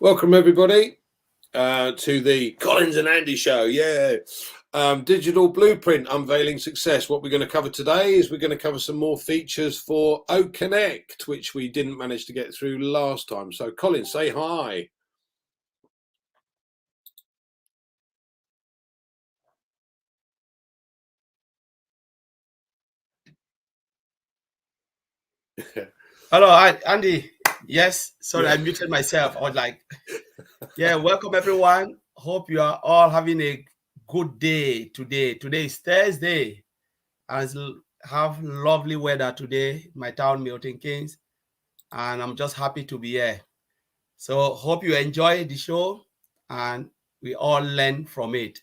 Welcome everybody to the Collins and Andy show. Digital blueprint unveiling success. What we're going to cover today is we're going to cover some more features for O-Connect, which we didn't manage to get through last time. So Collins, say hi. Hello, Andy. Yes, sorry, I muted myself. I was like, yeah, welcome everyone. Hope you are all having a good day today. Today is Thursday, and have lovely weather today in my town, Milton Keynes, and I'm just happy to be here. So hope you enjoy the show and we all learn from it.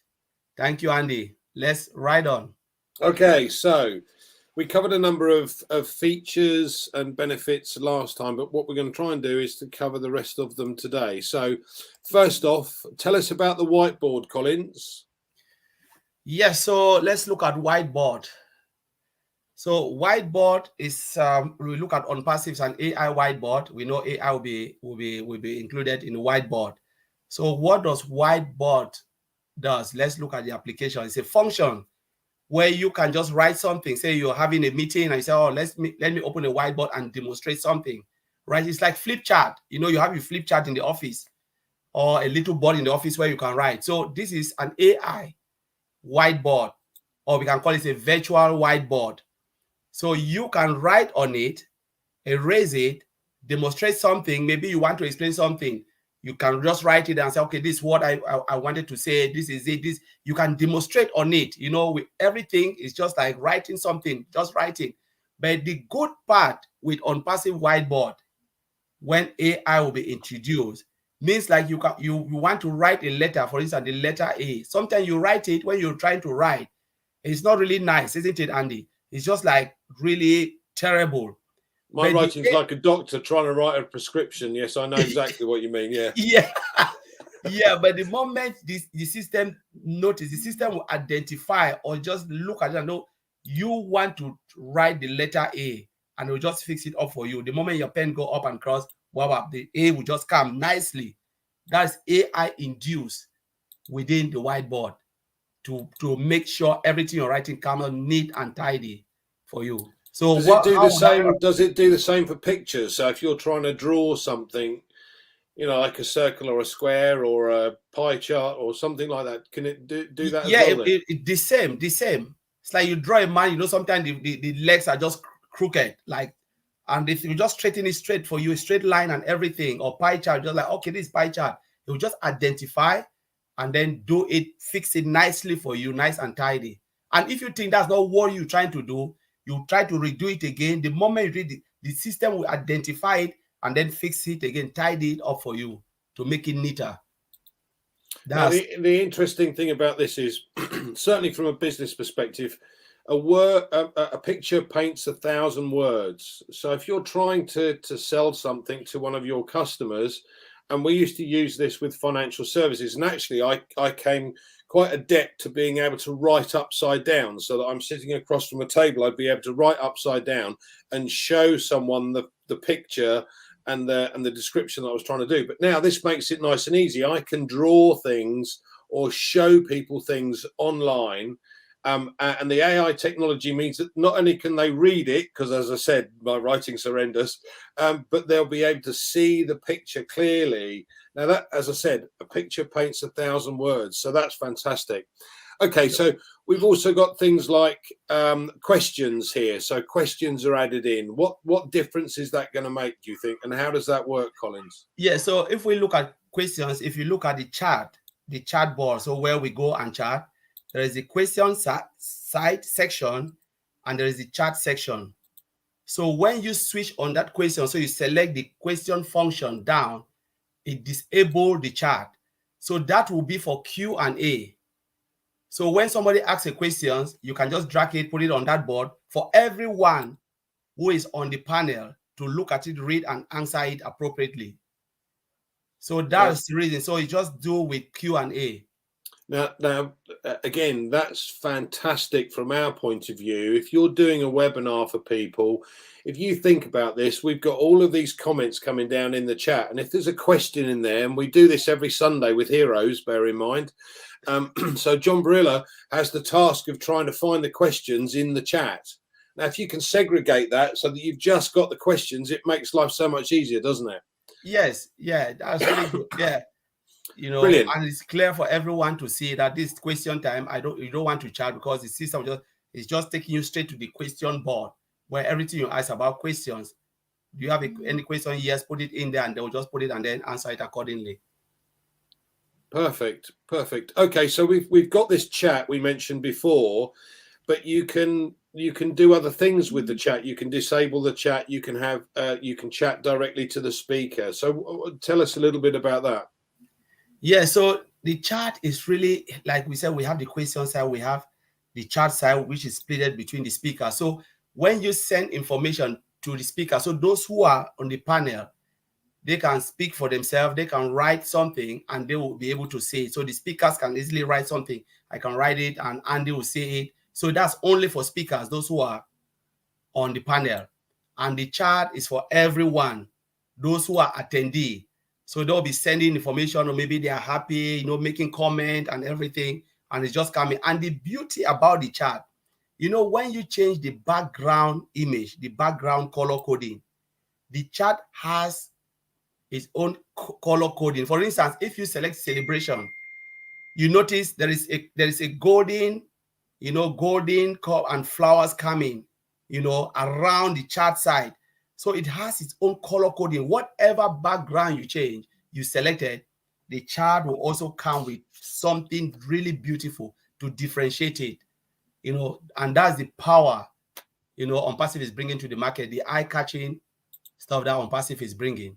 Thank you, Andy. Let's ride on. Okay, so we covered a number of features and benefits last time, but what we're going to try and do is to cover the rest of them today. So first off, tell us about the whiteboard, Collins. Yes, so let's look at whiteboard. So whiteboard is we look at OnPassive and AI whiteboard. We know AI will be included in the whiteboard. So what does whiteboard does? Let's look at the application. It's a function where you can just write something. Say you're having a meeting and you say, oh, let me open a whiteboard and demonstrate something. Right? It's like flip chart. You know, you have your flip chart in the office or a little board in the office where you can write. So this is an AI whiteboard, or we can call it a virtual whiteboard. So you can write on it, erase it, demonstrate something. Maybe you want to explain something. You can just write it and say, okay, this is what I wanted to say. This is it. This you can demonstrate on it. You know, with everything is just like writing something, just writing. But the good part with OnPassive whiteboard, when AI will be introduced, means like you want to write a letter, for instance, the letter A. Sometimes you write it when you're trying to write. It's not really nice, isn't it, Andy? It's just like really terrible. My writing's like a doctor trying to write a prescription. Yes, I know exactly what you mean. Yeah. Yeah. Yeah, but the moment the system notice, the system will identify or just look at it and know you want to write the letter A, and it will just fix it up for you. The moment your pen go up and cross, wow, the A will just come nicely. That's AI induced within the whiteboard to make sure everything you're writing comes out neat and tidy for you. So does it do the same? Does it do the same for pictures? So if you're trying to draw something, you know, like a circle or a square or a pie chart or something like that, can it do that? Yeah, as well, the same. It's like you draw a man, you know, sometimes the legs are just crooked, like, and if you just straighten it straight for you, a straight line and everything, or pie chart, just like, okay, this pie chart, it will just identify and then do it, fix it nicely for you, nice and tidy. And if you think that's not what you're trying to do, you try to redo it again. The moment you read it, the system will identify it and then fix it again, tidy it up for you to make it neater. Now, the interesting thing about this is, certainly from a business perspective, a picture paints 1,000 words. So if you're trying to sell something to one of your customers, and we used to use this with financial services, and actually I came quite adept to being able to write upside down, so that I'm sitting across from a table, I'd be able to write upside down and show someone the picture and the description that I was trying to do. But now this makes it nice and easy. I can draw things or show people things online. And the AI technology means that not only can they read it, because as I said, my writing's horrendous, but they'll be able to see the picture clearly. Now that, as I said, a picture paints 1,000 words. So that's fantastic. Okay, so we've also got things like questions here. So questions are added in. What difference is that going to make, do you think? And how does that work, Collins? Yeah, so if we look at questions, if you look at the chat board, so where we go and chat, there is the question site section and there is the chat section. So when you switch on that question, so you select the question function down, it disables the chat. So that will be for Q&A. So when somebody asks a question, you can just drag it, put it on that board for everyone who is on the panel to look at it, read, and answer it appropriately. So that's the reason. So you just do with Q&A. Now, again, that's fantastic from our point of view. If you're doing a webinar for people, if you think about this, we've got all of these comments coming down in the chat. And if there's a question in there, and we do this every Sunday with Heroes, bear in mind. So John Barilla has the task of trying to find the questions in the chat. Now, if you can segregate that so that you've just got the questions, it makes life so much easier, doesn't it? Yes, yeah, that's really good. Yeah. You know, Brilliant. and it's clear for everyone to see that this question time, you don't want to chat, because the system is just taking you straight to the question board where everything you ask about questions. Do you have any question? Yes, put it in there, and they'll just put it and then answer it accordingly. Perfect. Okay, so we've got this chat we mentioned before, but you can do other things with the chat. You can disable the chat. You can have you can chat directly to the speaker. So tell us a little bit about that. Yeah, so the chat is really, like we said, we have the question side, we have the chat side, which is split between the speaker. So when you send information to the speaker, so those who are on the panel, they can speak for themselves, they can write something, and they will be able to say it. So the speakers can easily write something. I can write it and Andy will say it. So that's only for speakers, those who are on the panel. And the chat is for everyone, those who are attendee. So they'll be sending information, or maybe they are happy, making comment and everything, and it's just coming. And the beauty about the chat, when you change the background image, the background color coding, the chat has its own color coding. For instance, if you select celebration, you notice there is a golden, golden cup and flowers coming, around the chat side. So it has its own color coding. Whatever background you change, you selected, the chart will also come with something really beautiful to differentiate it, and that's the power, OnPassive is bringing to the market, the eye-catching stuff that OnPassive is bringing.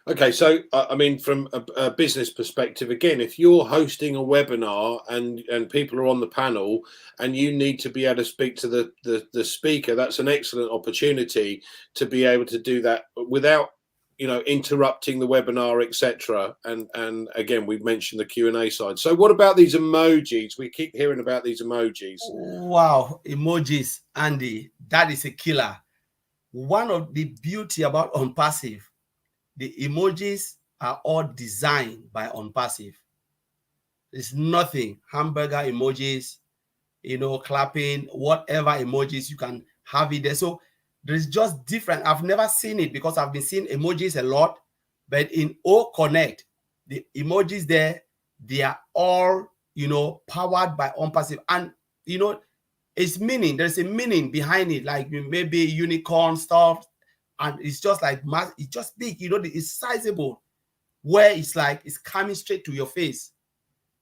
Okay, so I mean, from a business perspective, again, if you're hosting a webinar and people are on the panel and you need to be able to speak to the speaker, that's an excellent opportunity to be able to do that without, interrupting the webinar, etc. And again, we've mentioned the Q&A side. So what about these emojis? We keep hearing about these emojis. Wow, emojis, Andy, that is a killer. One of the beauty about OnPassive, the emojis are all designed by OnPassive. It's nothing. Hamburger emojis, clapping, whatever emojis, you can have it there. So there's just different. I've never seen it because I've been seeing emojis a lot, but in O-Connect, the emojis there, they are all, powered by OnPassive. And, it's meaning. There's a meaning behind it, like maybe unicorn stuff. And it's just like it's just big, it's sizable, where it's like it's coming straight to your face.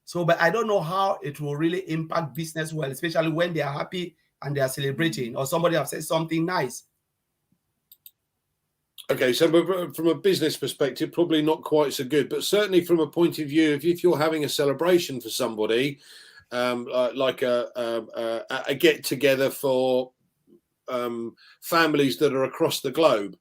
So, but I don't know how it will really impact business well, especially when they are happy and they are celebrating, or somebody have said something nice. Okay, so from a business perspective, probably not quite so good, but certainly from a point of view, if you're having a celebration for somebody, like a get together for families that are across the globe,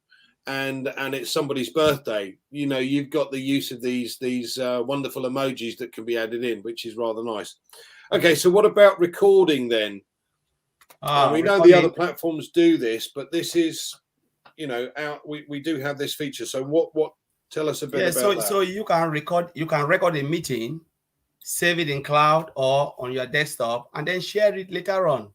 and it's somebody's birthday, you've got the use of these wonderful emojis that can be added in, which is rather nice. Okay, so what about recording then? We know the other platforms do this, but this is, we do have this feature. So what tell us a bit about that. So you can record a meeting, save it in cloud or on your desktop, and then share it later on.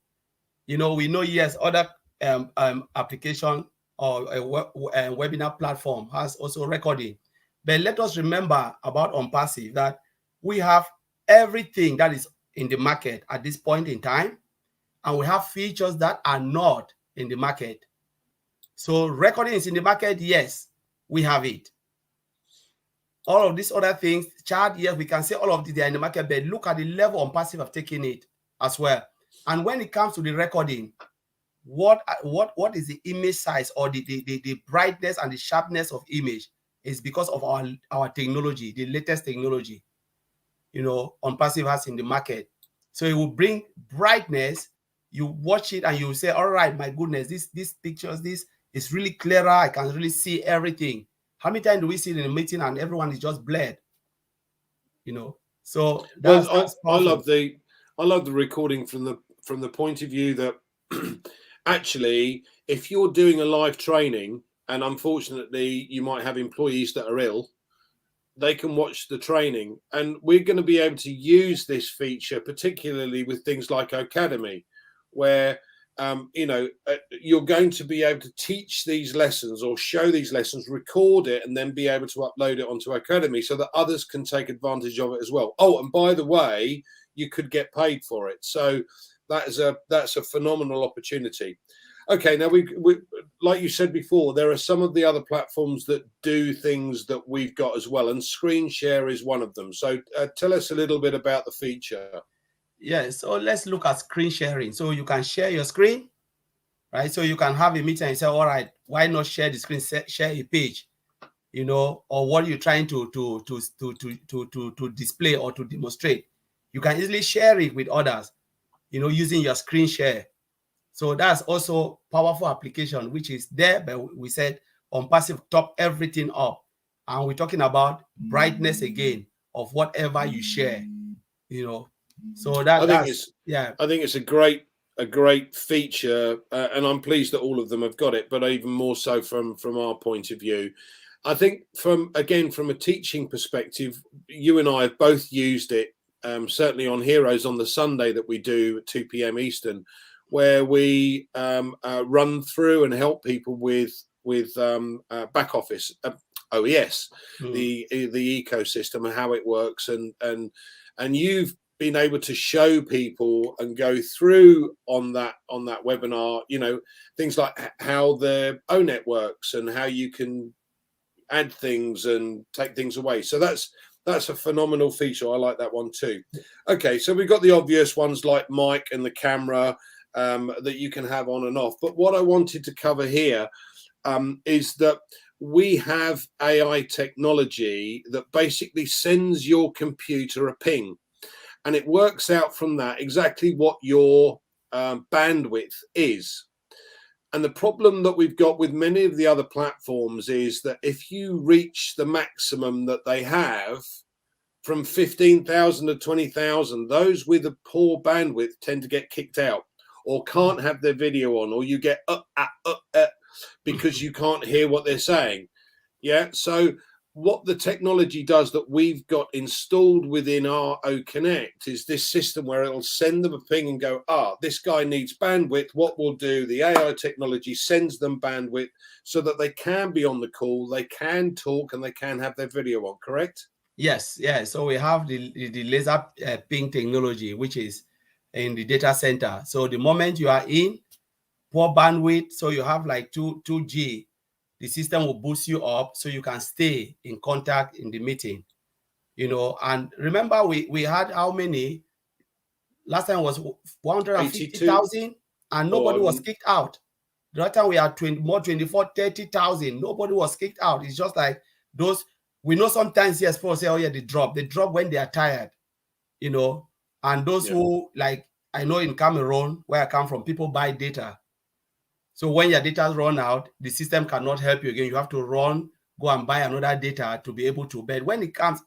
We know, yes, other application or a webinar platform has also recording. But let us remember about OnPassive that we have everything that is in the market at this point in time, and we have features that are not in the market. So recording is in the market, yes, we have it. All of these other things, chat, yes, we can say all of these are in the market, but look at the level OnPassive have taken it as well. And when it comes to the recording, what is the image size or the brightness and the sharpness of image is because of our technology, the latest technology, OnPassive has in the market. So it will bring brightness. You watch it and you say, all right, my goodness, these pictures, this is really clearer. I can really see everything. How many times do we see it in a meeting and everyone is just blurred? So that's I love the recording from the point of view that actually, if you're doing a live training, and unfortunately you might have employees that are ill, they can watch the training, and we're going to be able to use this feature particularly with things like O-Cademy, where you're going to be able to teach these lessons or show these lessons, record it, and then be able to upload it onto O-Cademy so that others can take advantage of it as well. Oh, and by the way, you could get paid for it. So that's a phenomenal opportunity. Okay, now we like you said before, there are some of the other platforms that do things that we've got as well, and screen share is one of them. So tell us a little bit about the feature. Yeah, so let's look at screen sharing. So you can share your screen, right? So you can have a meeting and say, all right, why not share the screen, share a page, or what you're trying to display or to demonstrate. You can easily share it with others, using your screen share. So that's also powerful application, which is there, but we said OnPassive top everything up. And we're talking about brightness again of whatever you share, So I think it's a great feature, and I'm pleased that all of them have got it, but even more so from our point of view. I think from a teaching perspective, you and I have both used it, certainly on Heroes on the Sunday that we do at 2 p.m. Eastern, where we run through and help people with back office, OES, the ecosystem and how it works, and you've been able to show people and go through on that webinar, things like how the O-Net works and how you can add things and take things away. So that's a phenomenal feature. I like that one too. Okay, so we've got the obvious ones like mic and the camera that you can have on and off. But what I wanted to cover here is that we have AI technology that basically sends your computer a ping, and it works out from that exactly what your bandwidth is. And the problem that we've got with many of the other platforms is that if you reach the maximum that they have, from 15,000 to 20,000, those with a poor bandwidth tend to get kicked out or can't have their video on, or you get because you can't hear what they're saying. Yeah. So what the technology does that we've got installed within our O-Connect is this system where it'll send them a ping and go, this guy needs bandwidth. What we'll do, the AI technology sends them bandwidth so that they can be on the call, they can talk, and they can have their video on, correct? Yes, yeah. So we have the laser ping technology, which is in the data center. So the moment you are in poor bandwidth, so you have like 2G, the system will boost you up so you can stay in contact in the meeting, And remember, we had how many? Last time was 150,000 and nobody was kicked out. The other time we had 24, 30,000. Nobody was kicked out. It's just like those. We know sometimes, yes, people say, oh yeah, they drop when they are tired, and those who, like, I know in Cameroon, where I come from, people buy data. So when your data run out, the system cannot help you again. You have to go and buy another data to be able to bed. When it comes,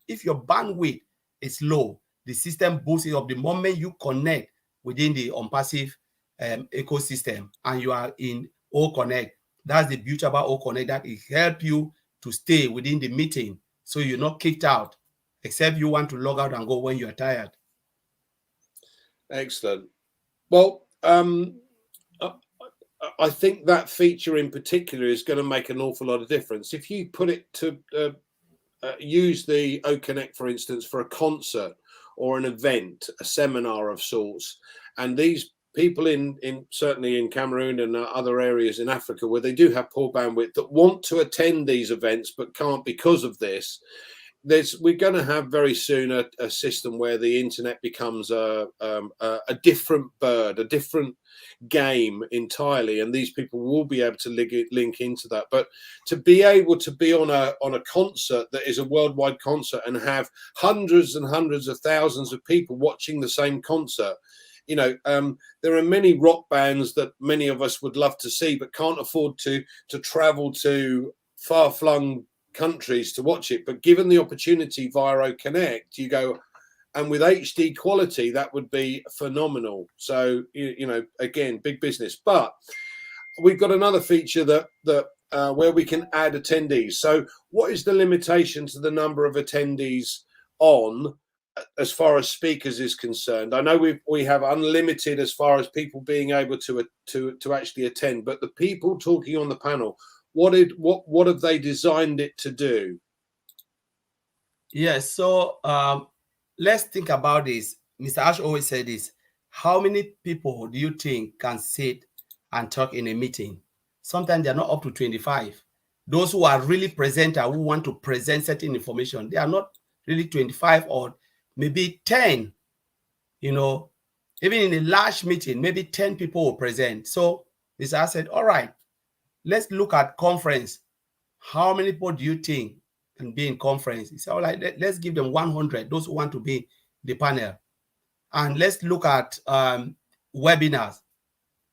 if your bandwidth is low, the system boosts it up the moment you connect within the OnPassive ecosystem and you are in O-Connect. That's the beauty about O-Connect, that it helps you to stay within the meeting so you're not kicked out, except you want to log out and go when you're tired. Excellent. Well, I think that feature in particular is going to make an awful lot of difference. If you put it to use the O-Connect, for instance, for a concert or an event, a seminar of sorts, and these people in certainly in Cameroon and other areas in Africa where they do have poor bandwidth that want to attend these events but can't because of this, we're going to have very soon a system where the internet becomes a different bird, a different game entirely, and these people will be able to link into that. But to be able to be on a concert that is a worldwide concert and have hundreds and hundreds of thousands of people watching the same concert, there are many rock bands that many of us would love to see but can't afford to travel to far-flung countries to watch it. But given the opportunity via O-Connect, you go, and with HD quality, that would be phenomenal. So, you know, again, big business. But we've got another feature that where we can add attendees. So what is the limitation to the number of attendees on as far as speakers is concerned? I know we have unlimited as far as people being able to actually attend, but the people talking on the panel, what have they designed it to do? Yes, so let's think about this. Mr. Ash always said this. How many people do you think can sit and talk in a meeting? Sometimes they're not up to 25. Those who are really presenter, who want to present certain information, they are not really 25 or maybe 10. You know, even in a large meeting, maybe 10 people will present. So Mr. Ash said, all right, let's look at conference. How many people do you think can be in conference? He said, all right, let's give them 100, those who want to be in the panel. And let's look at webinars.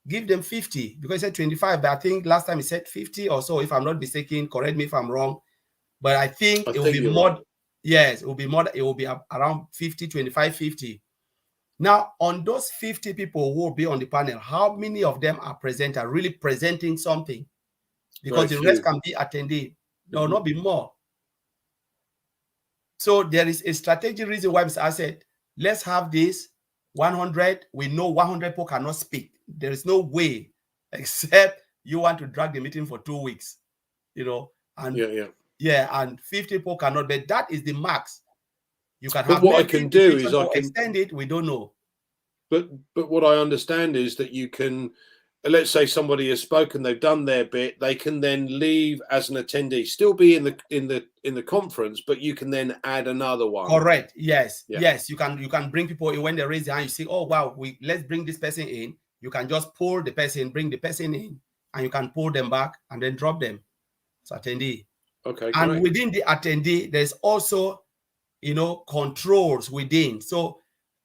Give them 50, because he said 25, but I think last time he said 50 or so, if I'm not mistaken. Correct me if I'm wrong. But I think it will be more. Right. Yes, it will be more. It will be around 50, 25, 50. Now, on those 50 people who will be on the panel, how many of them are presenter, really presenting something? Because the rest can be attendee. There will not be more. So there is a strategic reason why I said, let's have this 100. We know 100 people cannot speak. There is no way, except you want to drag the meeting for 2 weeks, you know, and and 50 people cannot, but that is the max. You can have. What I can do is I can extend it. We don't know. But what I understand is that you can, let's say somebody has spoken, they've done their bit, they can then leave as an attendee, still be in the conference, but you can then add another one. Correct. Yes. Yeah. Yes. You can bring people in. When they raise their hand, you see, oh wow, let's bring this person in. You can just pull the person, bring the person in, and you can pull them back and then drop them. It's attendee. Okay. And great. within the attendee, there's also, you know, controls within. So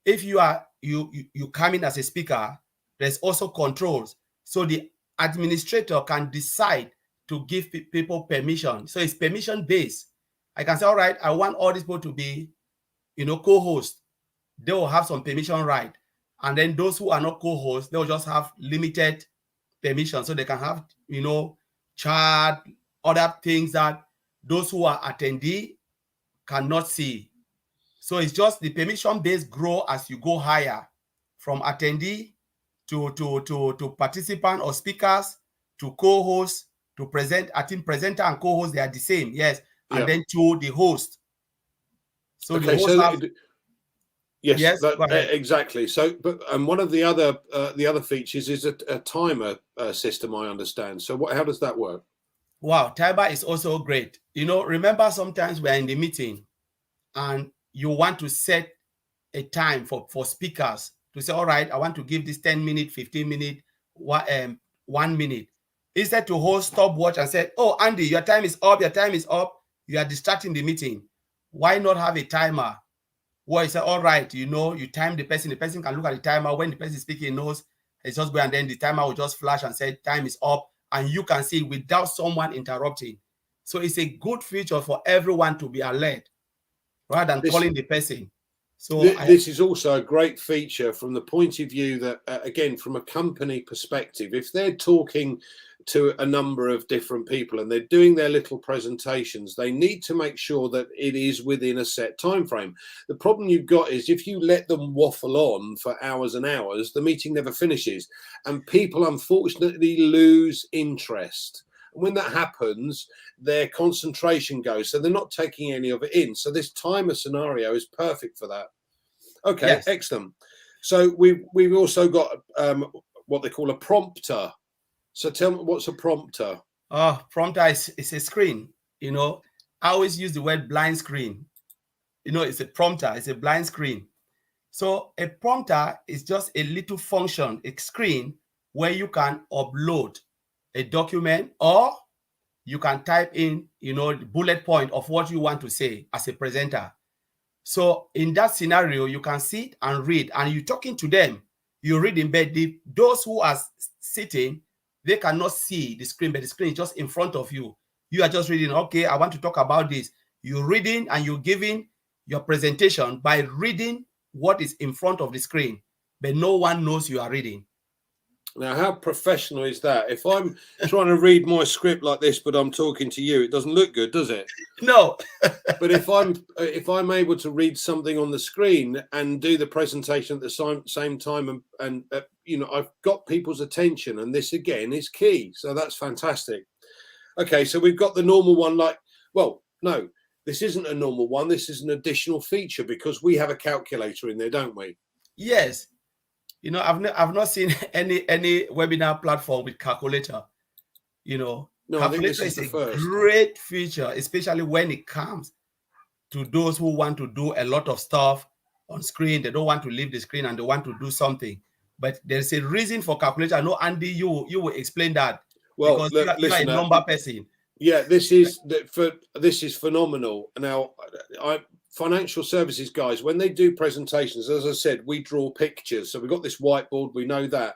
if you are you come in as a speaker, there's also controls. So the administrator can decide to give people permission. So it's permission based. I can say, all right, I want all these people to be, you know, co-host. They will have some permission right. And then those who are not co-hosts, they'll just have limited permission. So they can have, you know, chat, other things that those who are attendee cannot see. So it's just the permission base grow as you go higher, from attendee to participant or speakers to co-host to present. I think presenter and co-host, they are the same. Yes. And then to the host. So okay, the host yes, exactly. So, but one of the other features is a timer system, I understand. So, how does that work? Wow, timer is also great. You know, remember sometimes we're in the meeting, and you want to set a time for speakers to say, all right, I want to give this 10 minute, 15 minute, 1 minute. Instead to hold stopwatch and say, oh, Andy, your time is up, you are distracting the meeting. Why not have a timer? Well, you say, all right, you know, you time the person can look at the timer. When the person is speaking, knows it's just go, and then the timer will just flash and say time is up, and you can see without someone interrupting. So it's a good feature for everyone to be alert rather than calling the person. So this is also a great feature from the point of view that, again, from a company perspective, if they're talking to a number of different people and they're doing their little presentations, they need to make sure that it is within a set time frame. The problem you've got is if you let them waffle on for hours and hours, the meeting never finishes, and people unfortunately lose interest. And when that happens, their concentration goes, so they're not taking any of it in. So this timer scenario is perfect for that. Okay, yes. Excellent. So we've also got what they call a prompter. So tell me, what's a prompter? Prompter is a screen. You know, I always use the word blind screen. You know, it's a prompter. It's a blind screen. So a prompter is just a little function, a screen where you can upload a document, or you can type in, you know, the bullet point of what you want to say as a presenter. So in that scenario, you can sit and read, and you're talking to them. You read in bed. Those who are sitting, they cannot see the screen, but the screen is just in front of you. You are just reading, okay, I want to talk about this. You're reading and you're giving your presentation by reading what is in front of the screen, but no one knows you are reading. Now, how professional is that? If I'm trying to read my script like this, but I'm talking to you, it doesn't look good, does it? No. But if I'm able to read something on the screen and do the presentation at the same time, and you know, I've got people's attention, and this again is key. So that's fantastic. Okay, so we've got the normal one. Like, well, no, this isn't a normal one. This is an additional feature because we have a calculator in there, don't we? Yes. You know, I've not seen any webinar platform with calculator. You know, no, calculator is a great feature, especially when it comes to those who want to do a lot of stuff on screen. They don't want to leave the screen and they want to do something. But there's a reason for calculator. I know, Andy, you will explain that. Well, because you are a number person. Yeah, this is phenomenal. Now, financial services guys, when they do presentations, as I said, we draw pictures. So we've got this whiteboard, we know that.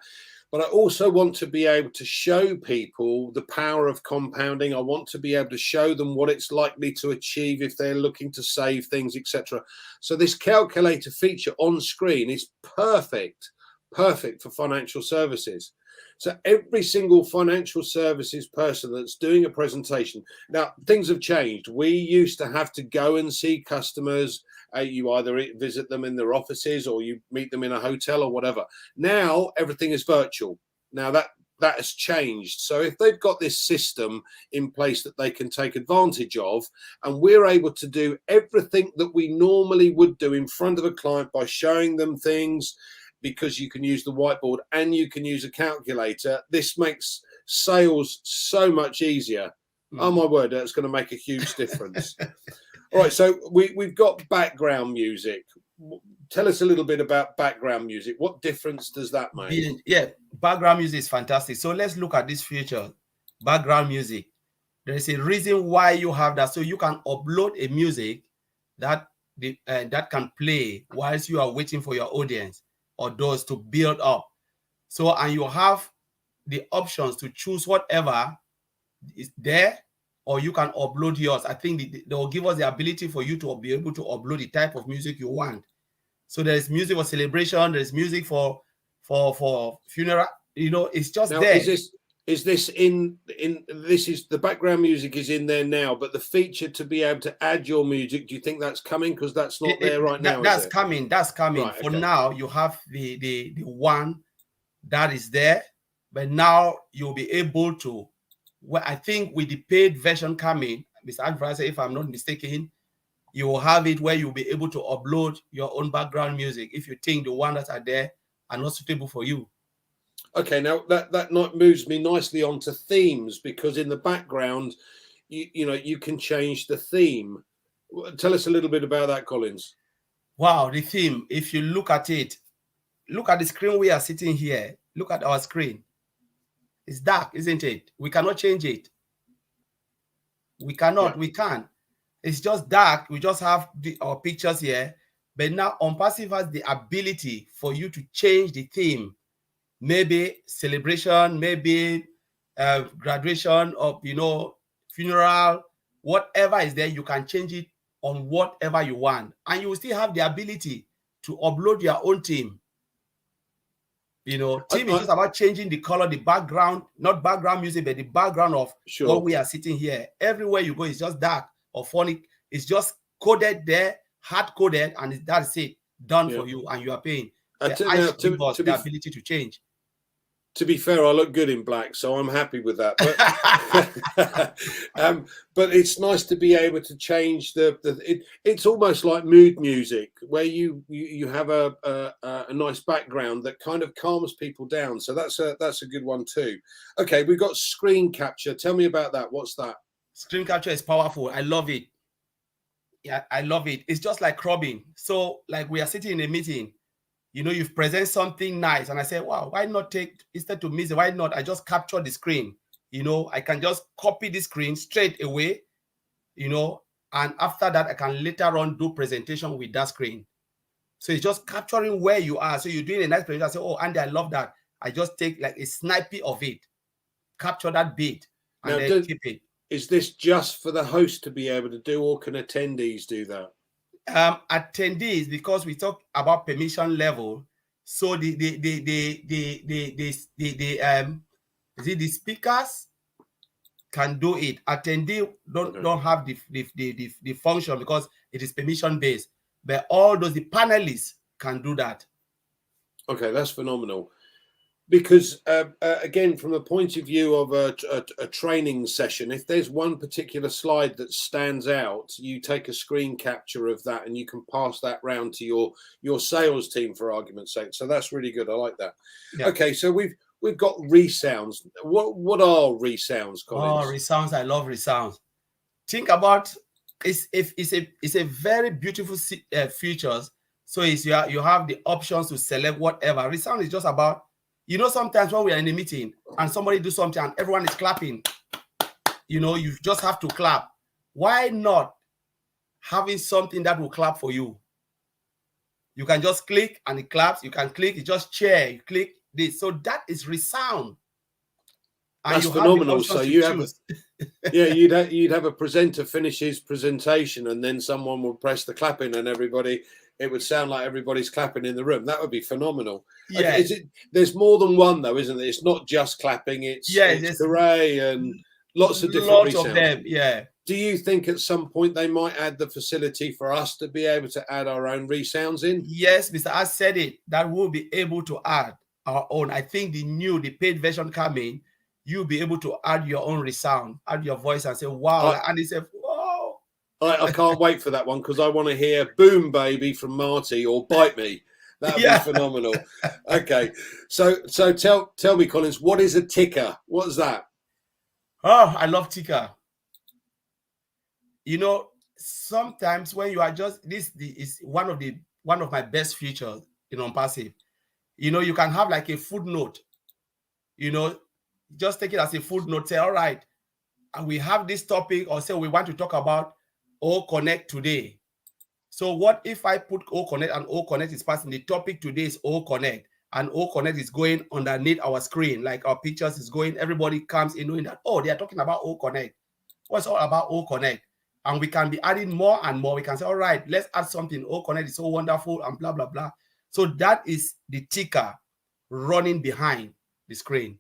But I also want to be able to show people the power of compounding. I want to be able to show them what it's likely to achieve if they're looking to save things, etc. So this calculator feature on screen is perfect for financial services. So every single financial services person that's doing a presentation, now things have changed. We used to have to go and see customers. You either visit them in their offices or you meet them in a hotel or whatever. Now everything is virtual. Now that has changed. So if they've got this system in place that they can take advantage of, and we're able to do everything that we normally would do in front of a client by showing them things, because you can use the whiteboard and you can use a calculator, this makes sales so much easier. Oh my word, that's going to make a huge difference. All right, so we've got background music. Tell us a little bit about background music. What difference does that make? Yeah, background music is fantastic. So let's look at this feature, background music. There is a reason why you have that. So you can upload a music that can play whilst you are waiting for your audience or those to build up. So, and you have the options to choose whatever is there, or you can upload yours. I think they will give us the ability for you to be able to upload the type of music you want. So there's music for celebration, there's music for funeral, you know, it's just now, there. Is this the background music is in there now, but the feature to be able to add your music, do you think that's coming? Because that's not there right now. That's coming. Right, for now, you have the one that is there, but now you'll be able to, well, I think with the paid version coming, Mr. Advisor, if I'm not mistaken, you will have it where you'll be able to upload your own background music if you think the ones that are there are not suitable for you. Okay, now that moves me nicely onto themes, because in the background, you know, you can change the theme. Tell us a little bit about that, Collins. Wow, the theme, if you look at it, look at the screen we are sitting here. Look at our screen. It's dark, isn't it? We cannot change it. We cannot, we can't. It's just dark. We just have our pictures here. But now OnPassive has the ability for you to change the theme. Maybe celebration, maybe graduation, or, you know, funeral, whatever is there, you can change it on whatever you want. And you will still have the ability to upload your own theme. You know, theme is just about changing the color, the background, not background music, but the background of what we are sitting here. Everywhere you go, it's just dark or phonic. It's just coded there, hard coded, and that's it, done for you, and you are paying. The ability to change. To be fair, I look good in black, so I'm happy with that. But but it's nice to be able to change it's almost like mood music, where you have a nice background that kind of calms people down. So that's a good one too. Okay, we've got screen capture. Tell me about that. What's that? Screen capture is powerful. I love it. Yeah, I love it. It's just like cropping. So like we are sitting in a meeting. You know, you've presented something nice, and I say, wow, why not take, instead to miss it, why not I just capture the screen? You know, I can just copy the screen straight away, you know, and after that, I can later on do presentation with that screen. So it's just capturing where you are. So you're doing a nice presentation. I say, oh, Andy, I love that. I just take like a snippet of it, capture that bit, and then keep it. Is this just for the host to be able to do, or can attendees do that? Attendees, because we talk about permission level, so the speakers can do it. Attendee don't have the function because it is permission based, but all those the panelists can do that. Okay, that's phenomenal. Because again, from the point of view of a training session, if there's one particular slide that stands out, you take a screen capture of that and you can pass that round to your sales team, for argument's sake. So that's really good. I like that. Yeah. Okay, so we've got ReSounds. What are ReSounds, Collins? Oh, ReSounds! I love ReSounds. Think about it's a very beautiful features. So you have the options to select whatever. ReSound is just about, you know, sometimes when we are in a meeting and somebody do something and everyone is clapping, you know, you just have to clap. Why not having something that will clap for you? You can just click and it claps. You can click, you just share, you click this. So that is ReSound. And that's phenomenal. So you have, yeah, you'd have a presenter finish his presentation and then someone will press the clapping and everybody, it would sound like everybody's clapping in the room. That would be phenomenal. Yeah. Okay, there's more than one though, isn't it? It's not just clapping. It's hooray and lots of different ReSounds. Of them. Yeah. Do you think at some point they might add the facility for us to be able to add our own ReSounds in? Yes, Mr. I said it. That we'll be able to add our own. I think the paid version coming, you'll be able to add your own ReSound, add your voice and say, wow. And he said, whoa. I can't wait for that one because I want to hear Boom Baby from Marty or Bite Me. That would be phenomenal. Okay. So tell me, Collins, what is a ticker? What is that? Oh, I love ticker. You know, sometimes when you are just is one of my best features in OnPassive. You know, you can have like a footnote, you know, just take it as a footnote, say, all right, and we have this topic, or say we want to talk about O-Connect today. So what if I put O-Connect and O-Connect is passing, the topic today is O-Connect, and O-Connect is going underneath our screen, like our pictures is going, everybody comes in knowing that, oh, they are talking about O-Connect. What's all about O-Connect? And we can be adding more and more. We can say, all right, let's add something. O-Connect is so wonderful and blah, blah, blah. So that is the ticker running behind the screen.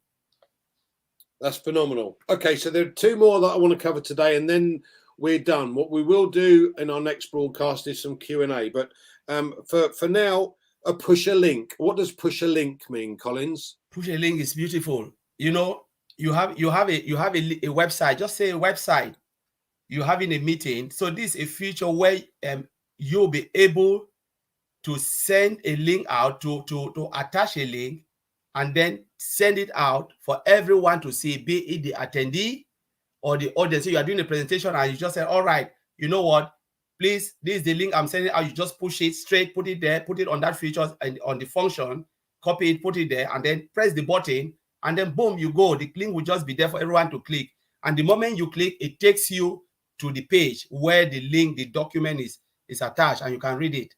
That's phenomenal. Okay, so there are two more that I want to cover today, and then we're done. What we will do in our next broadcast is some Q&A. But for now, a push a link. What does push a link mean, Collins? Push a link is beautiful. You know, you have a website. Just say a website. You're having a meeting. So this is a feature where you'll be able to send a link out, to attach a link and then send it out for everyone to see, be it the attendee or the audience. So you are doing a presentation and you just say, all right, you know what, please, this is the link I'm sending out. You just push it straight, put it there, put it on that feature and on the function, copy it, put it there, and then press the button, and then boom, you go. The link will just be there for everyone to click. And the moment you click, it takes you to the page where the link, the document is attached, and you can read it.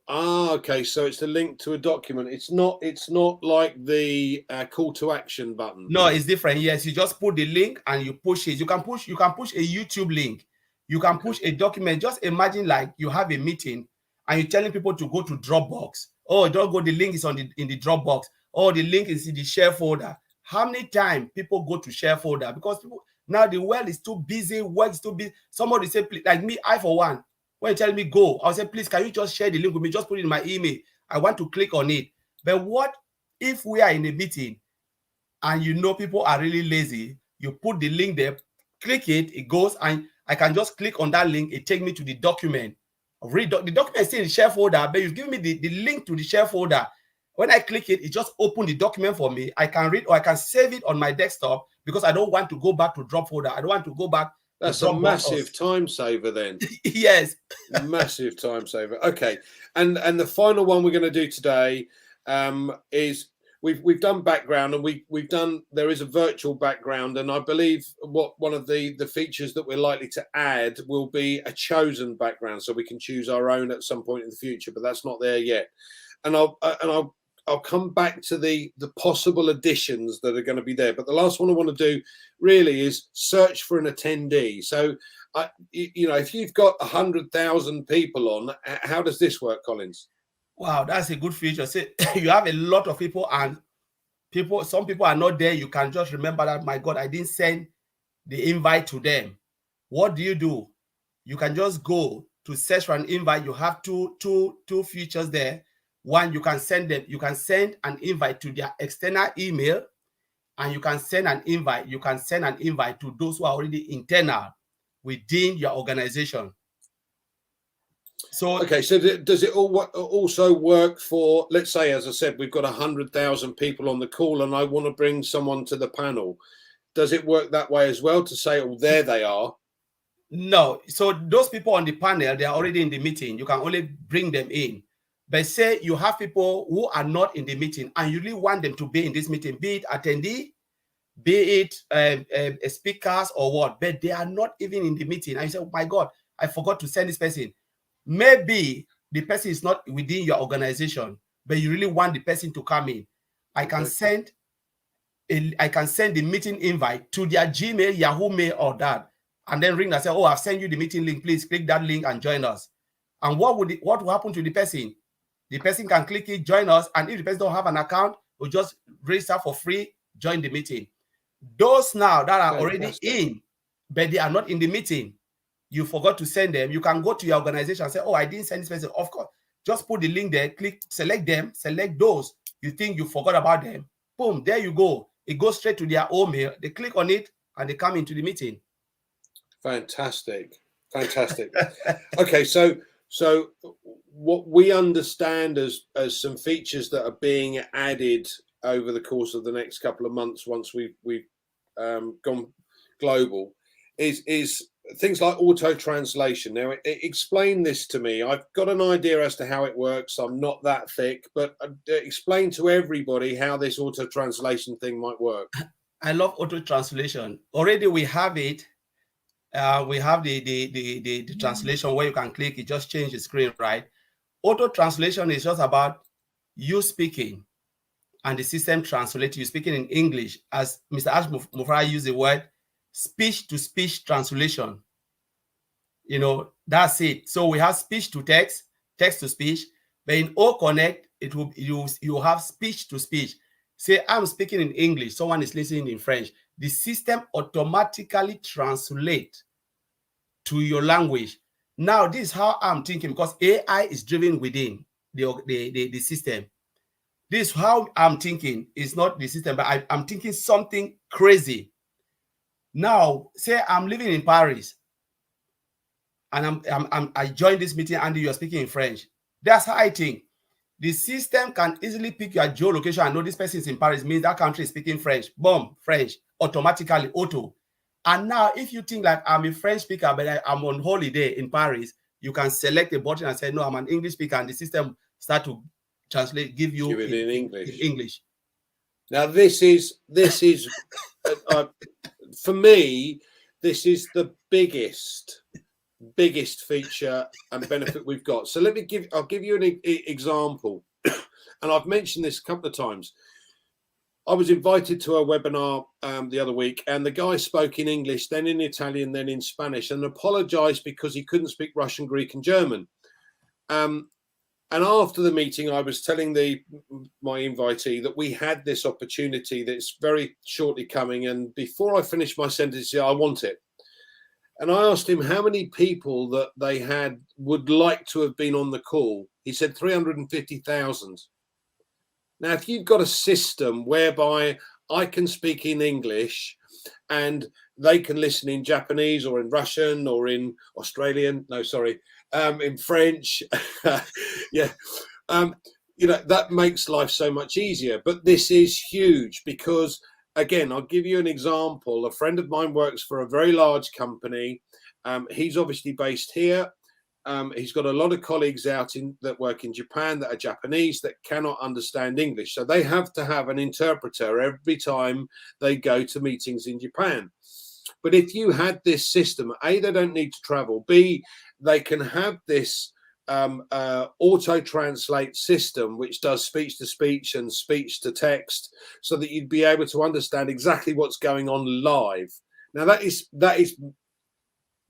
Ah, okay. So it's a link to a document. It's not like the call to action button. No, it's different. Yes, you just put the link and you push it. You can push a YouTube link. You can push a document. Just imagine like you have a meeting and you're telling people to go to Dropbox. Oh, don't go. The link is in the Dropbox. Oh, the link is in the share folder. How many times people go to share folder? Because people, now the world is too busy. Work is too busy. Somebody say, like me, I for one, when you tell me go, I'll say, please, can you just share the link with me? Just put it in my email. I want to click on it. But what if we are in a meeting and you know people are really lazy? You put the link there, click it, it goes, and I can just click on that link. It takes me to the document. The document is still in the share folder, but you give me the link to the share folder. When I click it, it just opens the document for me. I can read or I can save it on my desktop because I don't want to go back to drop folder. I don't want to go back. That's a massive time saver then. Yes. Massive time saver. Okay. And the final one we're going to do today is we've done background, and we've done, there is a virtual background, and I believe one of the features that we're likely to add will be a chosen background, so we can choose our own at some point in the future, but that's not there yet. And I'll I'll come back to the possible additions that are going to be there. But the last one I want to do really is search for an attendee. So, you know, if you've got 100,000 people on, how does this work, Collins? Wow, that's a good feature. See, you have a lot of people, and some people are not there. You can just remember that, my God, I didn't send the invite to them. What do? You can just go to search for an invite. You have two features there. One, you can send them. You can send an invite to their external email, and you can send an invite. You can send an invite to those who are already internal within your organization. So okay, so does it also work for, let's say, as I said, we've got 100,000 people on the call, and I want to bring someone to the panel. Does it work that way as well, to say, oh, there they are? No. So those people on the panel, they are already in the meeting. You can only bring them in. But say you have people who are not in the meeting, and you really want them to be in this meeting, be it attendee, be it speakers or what, but they are not even in the meeting. And you say, oh my God, I forgot to send this person. Maybe the person is not within your organization, but you really want the person to come in. I can send the meeting invite to their Gmail, Yahoo Mail, or that, and then ring and say, oh, I've sent you the meeting link. Please click that link and join us. And what will happen to the person? The person can click it, join us, and if the person don't have an account, we'll just register for free, join the meeting. Those now that are already in, but they are not in the meeting, you forgot to send them, you can go to your organization and say, oh, I didn't send this person. Of course, just put the link there, click, select them, select those you think you forgot about them. Boom, there you go. It goes straight to their email. They click on it and they come into the meeting. Fantastic. Okay, so what we understand as some features that are being added over the course of the next couple of months, once we've gone global, is things like auto translation. Now, explain this to me. I've got an idea as to how it works. I'm not that thick, but explain to everybody how this auto translation thing might work. I love auto translation. Already we have it. We have the translation where you can click it, just change the screen, right? Auto translation is just about you speaking and the system translates you speaking in English, as Mr. Ash Mufara used the word speech-to-speech translation. You know, that's it. So we have speech to text, text to speech, but in O-Connect, it will you have speech to speech. Say I'm speaking in English, someone is listening in French. The system automatically translates to your language. Now, this is how I'm thinking, because AI is driven within the system. This is how I'm thinking. It's not the system, but I'm thinking something crazy. Now, say I'm living in Paris, and I joined this meeting, and you're speaking in French. That's how I think. The system can easily pick your geolocation and know this person is in Paris, means that country is speaking French. Boom, French, automatically, auto. And now, if you think like I'm a French speaker, but I'm on holiday in Paris, you can select a button and say, no, I'm an English speaker, and the system start to translate, give you it in English. In English. Now, this is for me, this is the biggest feature and benefit we've got. So I'll give you an example, and I've mentioned this a couple of times. I was invited to a webinar the other week, and the guy spoke in English, then in Italian, then in Spanish, and apologized because he couldn't speak Russian, Greek, and German. And after the meeting, I was telling my invitee that we had this opportunity that's very shortly coming. And before I finished my sentence, I want it. And I asked him how many people that they had would like to have been on the call. He said 350,000. Now, if you've got a system whereby I can speak in English and they can listen in Japanese or in Russian or in Australian, in French, yeah, you know, that makes life so much easier. But this is huge because, again, I'll give you an example. A friend of mine works for a very large company. He's obviously based here. He's got a lot of colleagues that work in Japan that are Japanese that cannot understand English. So they have to have an interpreter every time they go to meetings in Japan. But if you had this system, A, they don't need to travel. B, they can have this auto translate system which does speech to speech and speech to text, so that you'd be able to understand exactly what's going on live. Now that is,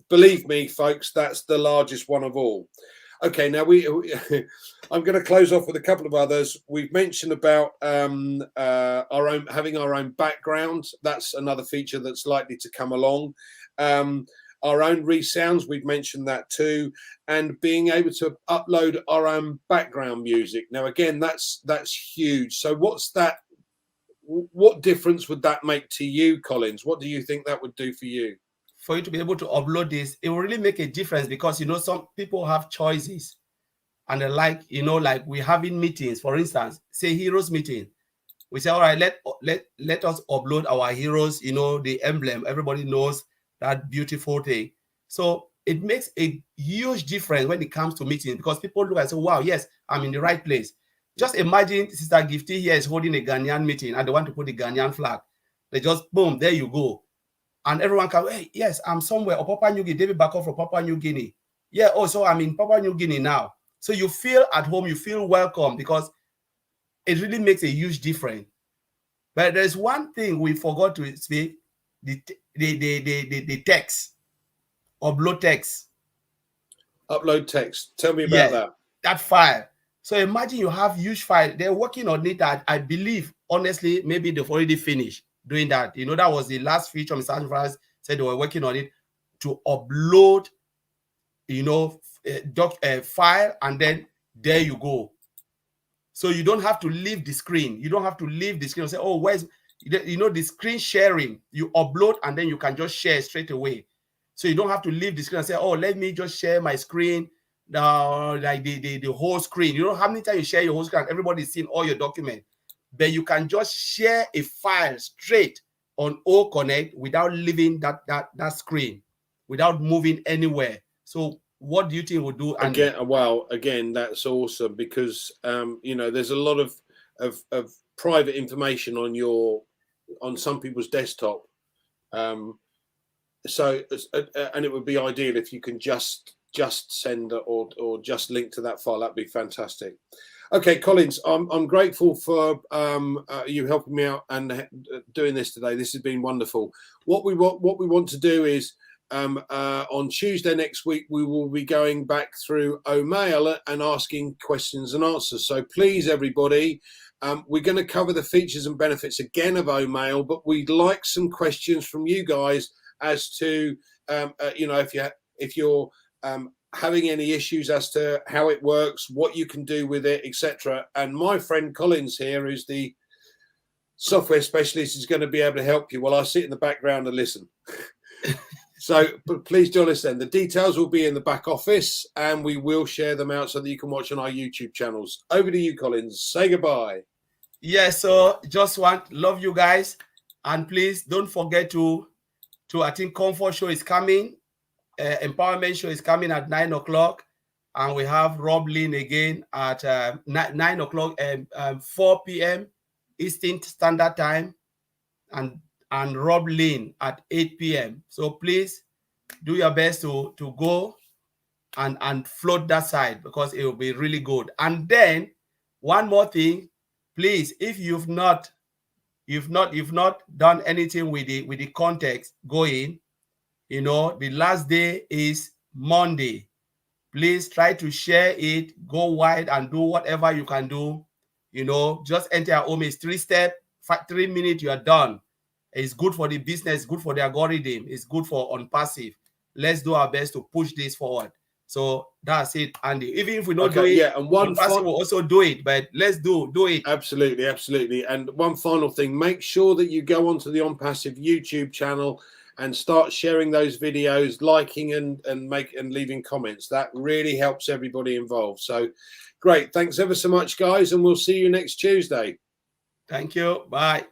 believe me folks, that's the largest one of all. Okay, now I'm going to close off with a couple of others. We've mentioned about having our own background. That's another feature that's likely to come along. Our own ReSounds, we've mentioned that too, and being able to upload our own background music. Now again, that's huge. So what difference would that make to you, Collins? What do you think that would do for you? For you to be able to upload this, it will really make a difference, because you know, some people have choices and they like, you know, like we're having meetings, for instance, say heroes meeting. We say, all right, let us upload our heroes, you know, the emblem. Everybody knows that beautiful thing. So it makes a huge difference when it comes to meetings, because people look and say, wow, yes, I'm in the right place. Just imagine Sister Gifty here is holding a Ghanaian meeting and they want to put the Ghanaian flag. They just, boom, there you go. And everyone can, hey, yes, I'm somewhere, or Papua New Guinea, David Backup from Papua New Guinea. Yeah, oh, so I'm in Papua New Guinea now. So you feel at home, you feel welcome, because it really makes a huge difference. But there's one thing we forgot to speak, the text, upload text. Upload text. Tell me about that file. So imagine you have huge file. They're working on it. I believe, honestly, maybe they've already finished doing that. You know, that was the last feature Mr. Alvarez said they were working on it, to upload, you know, a file, and then there you go. So you don't have to leave the screen. You don't have to leave the screen and say, oh, where's, you know, the screen sharing. You upload and then you can just share straight away. So you don't have to leave the screen and say, oh, let me just share my screen, like the whole screen. You know how many times you share your whole screen and everybody's seeing all your documents. But you can just share a file straight on O-Connect without leaving that screen, without moving anywhere. So what do you think we'll do? And again, that's awesome, because you know, there's a lot of private information on some people's desktop. So and it would be ideal if you can just send or just link to that file. That'd be fantastic. Okay, Collins, I'm grateful for you helping me out and doing this today. This has been wonderful. What we want to do is on Tuesday next week, we will be going back through O-Mail and asking questions and answers. So please, everybody, we're going to cover the features and benefits again of O-Mail, but we'd like some questions from you guys as to you know, if you're having any issues as to how it works, what you can do with it, etc. And my friend Collins here, who's the software specialist, is going to be able to help you while I sit in the background and listen. So, but please join us then. The details will be in the back office, and we will share them out so that you can watch on our YouTube channels. Over to you, Collins. Say goodbye. Yeah, so just love you guys, and please don't forget to I think Comfort Show is coming. Empowerment Show is coming at 9 o'clock, and we have Rob Lynn again at 9 o'clock and 4 p.m. Eastern Standard Time, and Rob Lynn at 8 p.m. So please do your best to go and float that side, because it will be really good. And then one more thing, please, if you've not done anything with the context going, you know, the last day is Monday. Please try to share it, go wide, and do whatever you can do. You know, just enter your home. It's 3-step, 3 minutes, you are done. It's good for the business, good for the algorithm, it's good for OnPassive. Let's do our best to push this forward. So that's it, Andy. Even if we don't do it, yeah, and OnPassive will also do it, but let's do it. Absolutely, absolutely. And one final thing, make sure that you go onto the OnPassive YouTube channel and start sharing those videos, liking and leaving comments. That really helps everybody involved. So great. Thanks ever so much, guys, and we'll see you next Tuesday. Thank you. Bye.